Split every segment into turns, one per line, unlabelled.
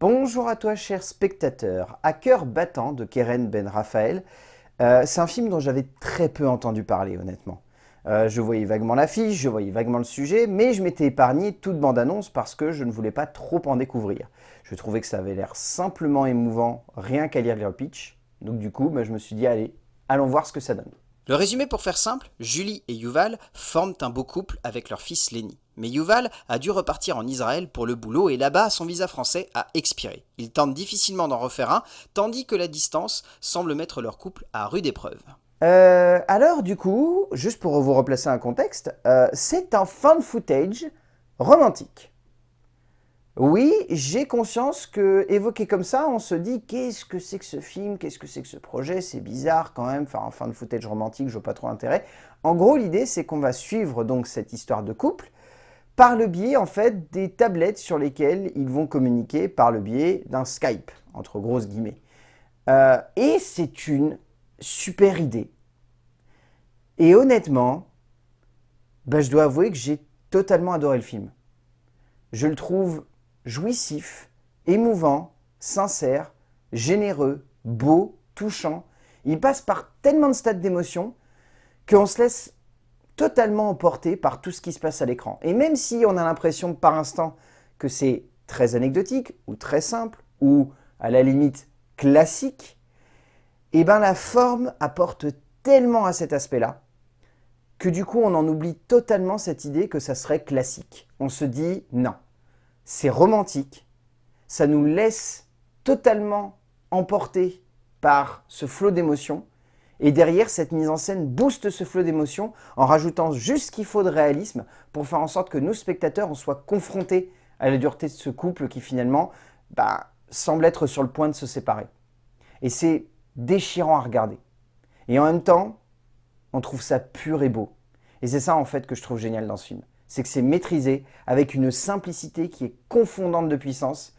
Bonjour à toi, cher spectateur. À cœur battant de Keren Ben Raphaël, c'est un film dont j'avais très peu entendu parler, honnêtement. Je voyais vaguement l'affiche, je voyais vaguement le sujet, mais je m'étais épargné toute bande-annonce parce que je ne voulais pas trop en découvrir. Je trouvais que ça avait l'air simplement émouvant, rien qu'à lire le pitch. Donc du coup, je me suis dit, allez, allons voir ce que ça donne.
Le résumé pour faire simple, Julie et Yuval forment un beau couple avec leur fils Lenny. Mais Yuval a dû repartir en Israël pour le boulot et là-bas son visa français a expiré. Il tente difficilement d'en refaire un, tandis que la distance semble mettre leur couple à rude épreuve.
Alors du coup, juste pour vous replacer un contexte, c'est un fan footage romantique. Oui, j'ai conscience que, évoqué comme ça, on se dit qu'est-ce que c'est que ce film, qu'est-ce que c'est que ce projet, c'est bizarre quand même, enfin un fan footage romantique, je vois pas trop l'intérêt. En gros, l'idée c'est qu'on va suivre donc cette histoire de couple par le biais en fait des tablettes sur lesquelles ils vont communiquer par le biais d'un Skype, entre grosses guillemets. Et c'est une super idée. Et honnêtement, je dois avouer que j'ai totalement adoré le film. Je le trouve jouissif, émouvant, sincère, généreux, beau, touchant. Il passe par tellement de stades d'émotion qu'on se laisse totalement emporter par tout ce qui se passe à l'écran. Et même si on a l'impression par instant que c'est très anecdotique ou très simple ou à la limite classique, la forme apporte tellement à cet aspect-là que du coup on en oublie totalement cette idée que ça serait classique. On se dit non, c'est romantique, ça nous laisse totalement emporter par ce flot d'émotions. Et derrière, cette mise en scène booste ce flot d'émotions en rajoutant juste ce qu'il faut de réalisme pour faire en sorte que nos spectateurs en soient confrontés à la dureté de ce couple qui finalement semble être sur le point de se séparer. Et c'est déchirant à regarder. Et en même temps, on trouve ça pur et beau. Et c'est ça en fait que je trouve génial dans ce film. C'est que c'est maîtrisé avec une simplicité qui est confondante de puissance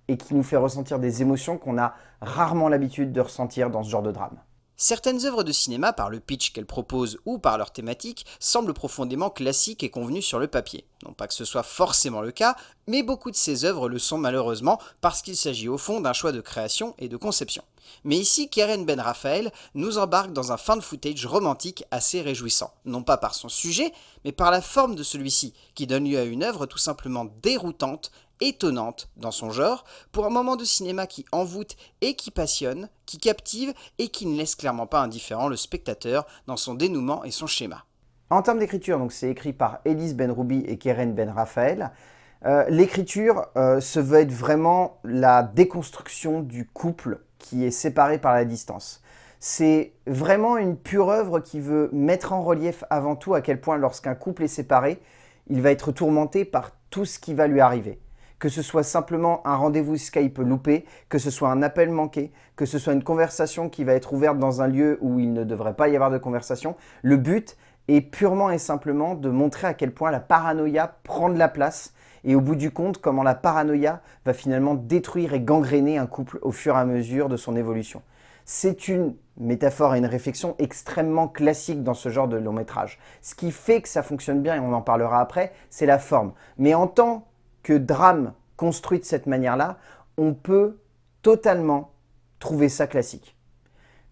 et qui nous fait ressentir des émotions qu'on a rarement l'habitude de ressentir dans ce genre de drame.
Certaines œuvres de cinéma, par le pitch qu'elles proposent ou par leur thématique, semblent profondément classiques et convenues sur le papier. Non pas que ce soit forcément le cas, mais beaucoup de ces œuvres le sont malheureusement parce qu'il s'agit au fond d'un choix de création et de conception. Mais ici, Keren Ben Raphaël nous embarque dans un fan footage romantique assez réjouissant, non pas par son sujet, mais par la forme de celui-ci, qui donne lieu à une œuvre tout simplement déroutante, étonnante dans son genre, pour un moment de cinéma qui envoûte et qui passionne, qui captive et qui ne laisse clairement pas indifférent le spectateur dans son dénouement et son schéma.
En termes d'écriture, donc c'est écrit par Elise Benroubi et Keren Ben Raphaël. L'écriture se veut être vraiment la déconstruction du couple qui est séparé par la distance. C'est vraiment une pure œuvre qui veut mettre en relief avant tout à quel point lorsqu'un couple est séparé, il va être tourmenté par tout ce qui va lui arriver. Que ce soit simplement un rendez-vous Skype loupé, que ce soit un appel manqué, que ce soit une conversation qui va être ouverte dans un lieu où il ne devrait pas y avoir de conversation, le but est purement et simplement de montrer à quel point la paranoïa prend de la place et au bout du compte, comment la paranoïa va finalement détruire et gangréner un couple au fur et à mesure de son évolution. C'est une métaphore et une réflexion extrêmement classique dans ce genre de long métrage. Ce qui fait que ça fonctionne bien, et on en parlera après, c'est la forme. Mais en tant que drame construit de cette manière-là, on peut totalement trouver ça classique.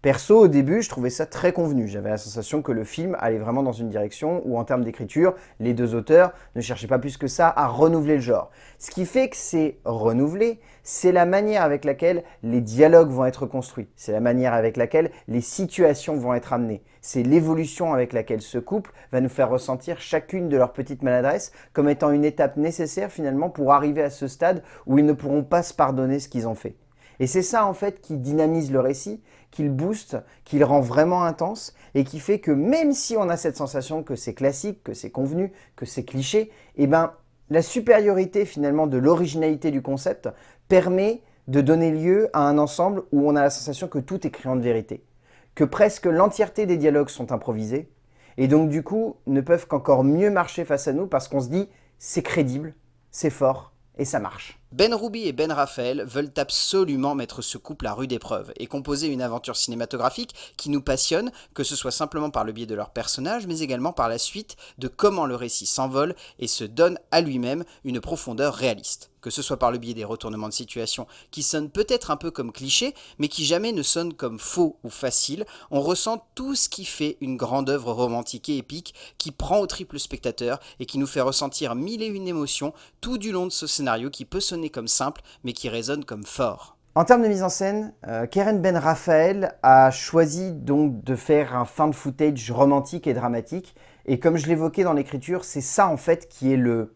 Perso, au début, je trouvais ça très convenu. J'avais la sensation que le film allait vraiment dans une direction où, en termes d'écriture, les deux auteurs ne cherchaient pas plus que ça à renouveler le genre. Ce qui fait que c'est renouvelé, c'est la manière avec laquelle les dialogues vont être construits. C'est la manière avec laquelle les situations vont être amenées. C'est l'évolution avec laquelle ce couple va nous faire ressentir chacune de leurs petites maladresses comme étant une étape nécessaire finalement pour arriver à ce stade où ils ne pourront pas se pardonner ce qu'ils ont fait. Et c'est ça en fait qui dynamise le récit, qui le booste, qui le rend vraiment intense et qui fait que même si on a cette sensation que c'est classique, que c'est convenu, que c'est cliché, la supériorité finalement de l'originalité du concept permet de donner lieu à un ensemble où on a la sensation que tout est criant de vérité, que presque l'entièreté des dialogues sont improvisés et donc du coup ne peuvent qu'encore mieux marcher face à nous parce qu'on se dit c'est crédible, c'est fort et ça marche.
Benroubi et Ben Raphaël veulent absolument mettre ce couple à rude épreuve et composer une aventure cinématographique qui nous passionne, que ce soit simplement par le biais de leurs personnages, mais également par la suite de comment le récit s'envole et se donne à lui-même une profondeur réaliste. que ce soit par le biais des retournements de situation qui sonnent peut-être un peu comme clichés, mais qui jamais ne sonnent comme faux ou faciles, on ressent tout ce qui fait une grande œuvre romantique et épique qui prend au triple spectateur et qui nous fait ressentir mille et une émotions tout du long de ce scénario qui peut sonner comme simple, mais qui résonne comme fort.
En termes de mise en scène, Keren Ben Raphael a choisi donc de faire un found footage romantique et dramatique. Et comme je l'évoquais dans l'écriture, c'est ça en fait qui est le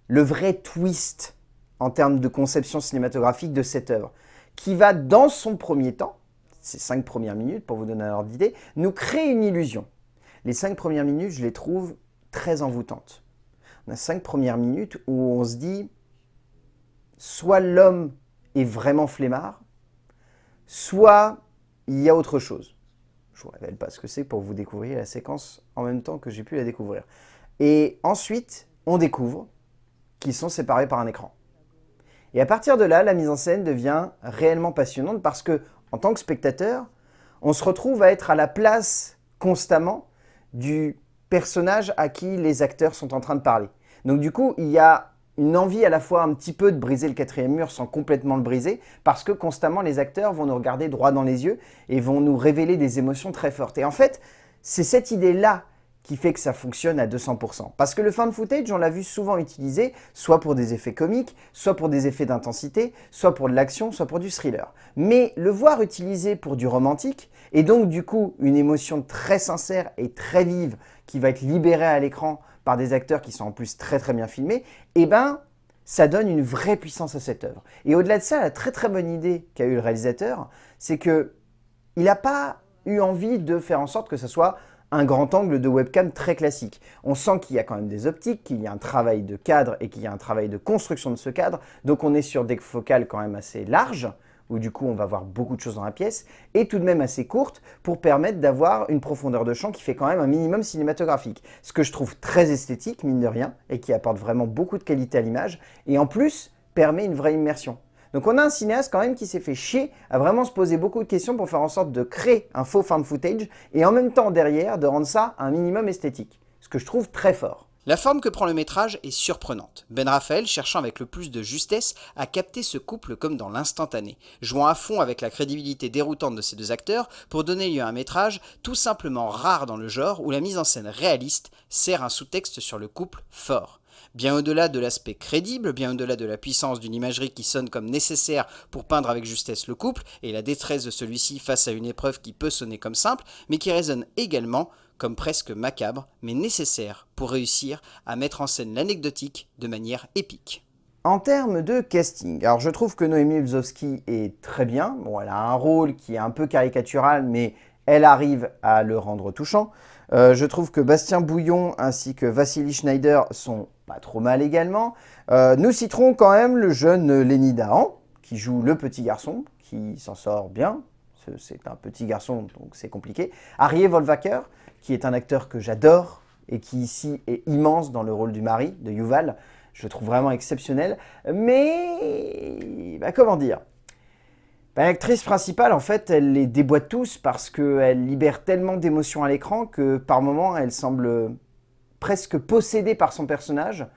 vrai twist en termes de conception cinématographique de cette œuvre, qui va dans son premier temps, ces 5 premières minutes pour vous donner un ordre d'idée, nous créer une illusion. Les 5 premières minutes, je les trouve très envoûtantes. On a 5 premières minutes où on se dit, soit l'homme est vraiment flemmard, soit il y a autre chose. Je ne vous révèle pas ce que c'est pour que vous découvriez la séquence en même temps que j'ai pu la découvrir. Et ensuite, on découvre qu'ils sont séparés par un écran. Et à partir de là, la mise en scène devient réellement passionnante parce que, en tant que spectateur, on se retrouve à être à la place constamment du personnage à qui les acteurs sont en train de parler. Donc du coup, il y a une envie à la fois un petit peu de briser le quatrième mur sans complètement le briser, parce que constamment les acteurs vont nous regarder droit dans les yeux et vont nous révéler des émotions très fortes. Et en fait, c'est cette idée-là qui fait que ça fonctionne à 200%. Parce que le found footage, on l'a vu souvent utilisé, soit pour des effets comiques, soit pour des effets d'intensité, soit pour de l'action, soit pour du thriller. Mais le voir utilisé pour du romantique, et donc du coup une émotion très sincère et très vive qui va être libérée à l'écran par des acteurs qui sont en plus très très bien filmés, eh ben, ça donne une vraie puissance à cette œuvre. Et au-delà de ça, la très très bonne idée qu'a eu le réalisateur, c'est qu'il n'a pas eu envie de faire en sorte que ce soit un grand angle de webcam très classique. On sent qu'il y a quand même des optiques, qu'il y a un travail de cadre et qu'il y a un travail de construction de ce cadre. Donc on est sur des focales quand même assez larges, où du coup on va voir beaucoup de choses dans la pièce, et tout de même assez courtes pour permettre d'avoir une profondeur de champ qui fait quand même un minimum cinématographique. Ce que je trouve très esthétique, mine de rien, et qui apporte vraiment beaucoup de qualité à l'image, et en plus permet une vraie immersion. Donc on a un cinéaste quand même qui s'est fait chier à vraiment se poser beaucoup de questions pour faire en sorte de créer un faux found footage, et en même temps derrière de rendre ça un minimum esthétique. Ce que je trouve très fort.
La forme que prend le métrage est surprenante. Ben Raphael cherchant avec le plus de justesse à capter ce couple comme dans l'instantané, jouant à fond avec la crédibilité déroutante de ces deux acteurs pour donner lieu à un métrage tout simplement rare dans le genre où la mise en scène réaliste sert un sous-texte sur le couple fort. Bien au-delà de l'aspect crédible, bien au-delà de la puissance d'une imagerie qui sonne comme nécessaire pour peindre avec justesse le couple et la détresse de celui-ci face à une épreuve qui peut sonner comme simple, mais qui résonne également comme presque macabre, mais nécessaire pour réussir à mettre en scène l'anecdotique de manière épique.
En termes de casting, alors je trouve que Noémie Lvovsky est très bien. Bon, elle a un rôle qui est un peu caricatural, mais elle arrive à le rendre touchant. Je trouve que Bastien Bouillon ainsi que Vassili Schneider sont pas trop mal également. Nous citerons quand même le jeune Lenny Dahan, qui joue le petit garçon, qui s'en sort bien. C'est un petit garçon, donc c'est compliqué. Arié Wolvacher, qui est un acteur que j'adore et qui ici est immense dans le rôle du mari de Yuval. Je le trouve vraiment exceptionnel. Mais, comment dire, l'actrice principale, en fait, elle les déboîte tous parce qu'elle libère tellement d'émotions à l'écran que par moments, elle semble presque possédée par son personnage.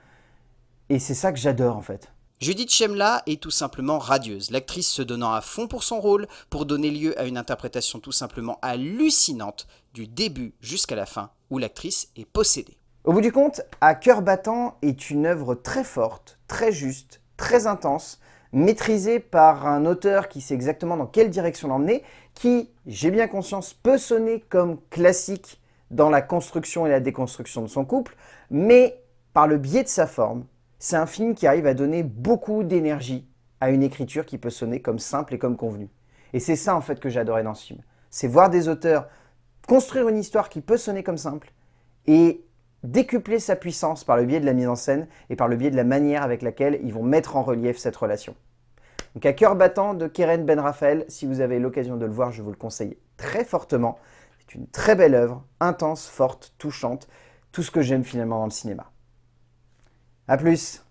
Et c'est ça que j'adore, en fait.
Judith Chemla est tout simplement radieuse, l'actrice se donnant à fond pour son rôle, pour donner lieu à une interprétation tout simplement hallucinante, du début jusqu'à la fin, où l'actrice est possédée.
Au bout du compte, À cœur battant est une œuvre très forte, très juste, très intense, maîtrisée par un auteur qui sait exactement dans quelle direction l'emmener, qui, j'ai bien conscience, peut sonner comme classique dans la construction et la déconstruction de son couple, mais par le biais de sa forme, c'est un film qui arrive à donner beaucoup d'énergie à une écriture qui peut sonner comme simple et comme convenu. Et c'est ça en fait que j'adorais dans ce film. C'est voir des auteurs construire une histoire qui peut sonner comme simple et décupler sa puissance par le biais de la mise en scène et par le biais de la manière avec laquelle ils vont mettre en relief cette relation. Donc À cœur battant de Keren Ben Raphael, si vous avez l'occasion de le voir, je vous le conseille très fortement. C'est une très belle œuvre, intense, forte, touchante, tout ce que j'aime finalement dans le cinéma. A plus!